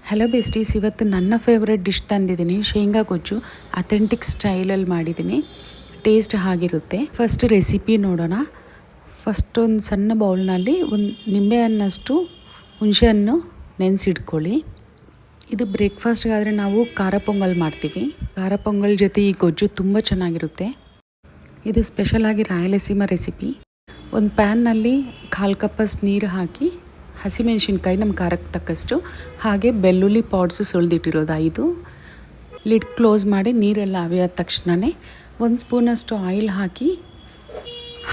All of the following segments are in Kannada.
ಹಲೋ ಬೆಸ್ಟೀಸ್, ಇವತ್ತು ನನ್ನ ಫೇವ್ರೆಟ್ ಡಿಶ್ ತಂದಿದ್ದೀನಿ. ಶೇಂಗಾ ಗೊಜ್ಜು ಅಥೆಂಟಿಕ್ ಸ್ಟೈಲಲ್ಲಿ ಮಾಡಿದ್ದೀನಿ. ಟೇಸ್ಟ್ ಆಗಿರುತ್ತೆ. ಫಸ್ಟ್ ರೆಸಿಪಿ ನೋಡೋಣ. ಫಸ್ಟ್ ಒಂದು ಸಣ್ಣ ಬೌಲ್ನಲ್ಲಿ ಒಂದು ನಿಂಬೆಹಣ್ಣಷ್ಟು ಹುಣಸೆಹಣ್ಣು ನೆನೆಸಿಟ್ಕೊಳ್ಳಿ. ಇದು ಬ್ರೇಕ್ಫಾಸ್ಟ್ಗಾದರೆ ನಾವು ಖಾರ ಪೊಂಗಲ್ ಮಾಡ್ತೀವಿ. ಖಾರ ಪೊಂಗಲ್ ಜೊತೆ ಈ ಗೊಜ್ಜು ತುಂಬ ಚೆನ್ನಾಗಿರುತ್ತೆ. ಇದು ಸ್ಪೆಷಲಾಗಿ ರಾಯಲಸೀಮಾ ರೆಸಿಪಿ. ಒಂದು ಪ್ಯಾನ್ನಲ್ಲಿ 1/4 ಕಪ್ಪಷ್ಟು ನೀರು ಹಾಕಿ ಹಸಿಮೆಣಸಿನ್ಕಾಯಿ ನಮ್ಮ ಖಾರಕ್ಕೆ ತಕ್ಕಷ್ಟು, ಹಾಗೆ ಬೆಳ್ಳುಳ್ಳಿ ಪಾಡ್ಸು ಸುಲಿದಿಟ್ಟಿರೋದು 5. ಲಿಡ್ ಕ್ಲೋಸ್ ಮಾಡಿ ನೀರೆಲ್ಲ ಅವಿಯಾದ ತಕ್ಷಣವೇ 1 ಸ್ಪೂನಷ್ಟು ಆಯಿಲ್ ಹಾಕಿ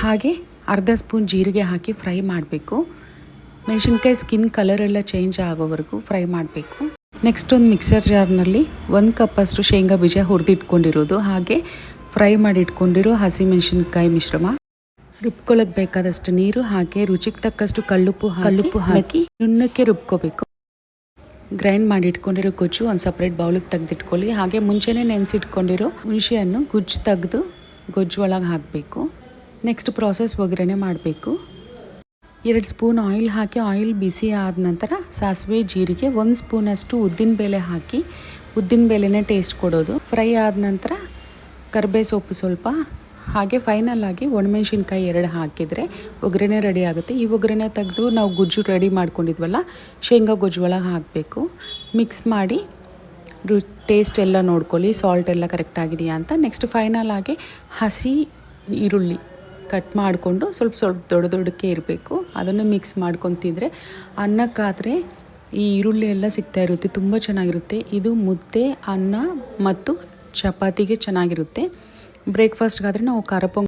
ಹಾಗೆ ಅರ್ಧ ಸ್ಪೂನ್ ಜೀರಿಗೆ ಹಾಕಿ ಫ್ರೈ ಮಾಡಬೇಕು. ಮೆಣಸಿನ್ಕಾಯಿ ಸ್ಕಿನ್ ಕಲರೆಲ್ಲ ಚೇಂಜ್ ಆಗೋವರೆಗೂ ಫ್ರೈ ಮಾಡಬೇಕು. ನೆಕ್ಸ್ಟ್ ಒಂದು ಮಿಕ್ಸರ್ ಜಾರ್ನಲ್ಲಿ 1 ಕಪ್ಪಷ್ಟು ಶೇಂಗಾ ಬೀಜ ಹುರಿದಿಟ್ಕೊಂಡಿರೋದು, ಹಾಗೆ ಫ್ರೈ ಮಾಡಿ ಇಟ್ಕೊಂಡಿರೋ ಹಸಿಮೆಣಸಿನ್ಕಾಯಿ ಮಿಶ್ರಣ, ರುಬ್ಕೊಳ್ಳೋಕೆ ಬೇಕಾದಷ್ಟು ನೀರು, ಹಾಗೆ ರುಚಿಗೆ ತಕ್ಕಷ್ಟು ಕಲ್ಲುಪ್ಪು ಹಾಕಿ ನುಣ್ಣಕ್ಕೆ ರುಬ್ಕೋಬೇಕು. ಗ್ರೈಂಡ್ ಮಾಡಿ ಇಟ್ಕೊಂಡಿರೋ ಗೊಜ್ಜು ಒಂದು ಸಪ್ರೇಟ್ ಬೌಲಿಗೆ ತೆಗೆದಿಟ್ಕೊಳ್ಳಿ. ಹಾಗೆ ಮುಂಚೆನೇ ನೆನೆಸಿಟ್ಕೊಂಡಿರೋ ಹುಣಸೆಹಣ್ಣು ಗುಜ್ಜು ತೆಗೆದು ಗೊಜ್ಜು ಒಳಗೆ ಹಾಕಬೇಕು. ನೆಕ್ಸ್ಟ್ ಪ್ರಾಸೆಸ್ ಒಗ್ಗರಣೆ ಮಾಡಬೇಕು. 2 ಸ್ಪೂನ್ ಆಯಿಲ್ ಹಾಕಿ ಆಯಿಲ್ ಬಿಸಿ ಆದ ನಂತರ ಸಾಸಿವೆ, ಜೀರಿಗೆ, 1 ಸ್ಪೂನಷ್ಟು ಉದ್ದಿನಬೇಳೆ ಹಾಕಿ, ಉದ್ದಿನಬೇಳೆನೇ ಟೇಸ್ಟ್ ಕೊಡೋದು. ಫ್ರೈ ಆದ ನಂತರ ಕರಿಬೇವು ಸೊಪ್ಪು ಸ್ವಲ್ಪ, ಹಾಗೆ ಫೈನಲ್ ಆಗಿ ಒಣಮೆಣಸಿನ್ಕಾಯಿ 2 ಹಾಕಿದರೆ ಒಗ್ಗರಣೆ ರೆಡಿ ಆಗುತ್ತೆ. ಈ ಒಗ್ಗರಣೆ ತೆಗೆದು ನಾವು ಗೊಜ್ಜು ರೆಡಿ ಮಾಡ್ಕೊಂಡಿದ್ವಲ್ಲ, ಶೇಂಗಾ ಗೊಜ್ಜು ಒಳಗೆ ಹಾಕಬೇಕು. ಮಿಕ್ಸ್ ಮಾಡಿ ಟೇಸ್ಟ್ ಎಲ್ಲ ನೋಡ್ಕೊಳ್ಳಿ, ಸಾಲ್ಟ್ ಎಲ್ಲ ಕರೆಕ್ಟ್ ಆಗಿದೆಯಾ ಅಂತ. ನೆಕ್ಸ್ಟ್ ಫೈನಲ್ ಆಗಿ ಹಸಿ ಈರುಳ್ಳಿ ಕಟ್ ಮಾಡಿಕೊಂಡು ಸ್ವಲ್ಪ ದೊಡ್ಡಕ್ಕೆ ಇರಬೇಕು, ಅದನ್ನು ಮಿಕ್ಸ್ ಮಾಡ್ಕೊತಿದ್ರೆ ಅನ್ನಕ್ಕಾದರೆ ಈ ಈರುಳ್ಳಿ ಎಲ್ಲ ಸಿಗ್ತಾ ಇರುತ್ತೆ, ತುಂಬ ಚೆನ್ನಾಗಿರುತ್ತೆ. ಇದು ಮುದ್ದೆ, ಅನ್ನ ಮತ್ತು ಚಪಾತಿಗೆ ಚೆನ್ನಾಗಿರುತ್ತೆ. ಬ್ರೇಕ್ಫಾಸ್ಟ್ಗಾದರೆ ನಾವು ಖಾರ ಪೊಂಗಲ್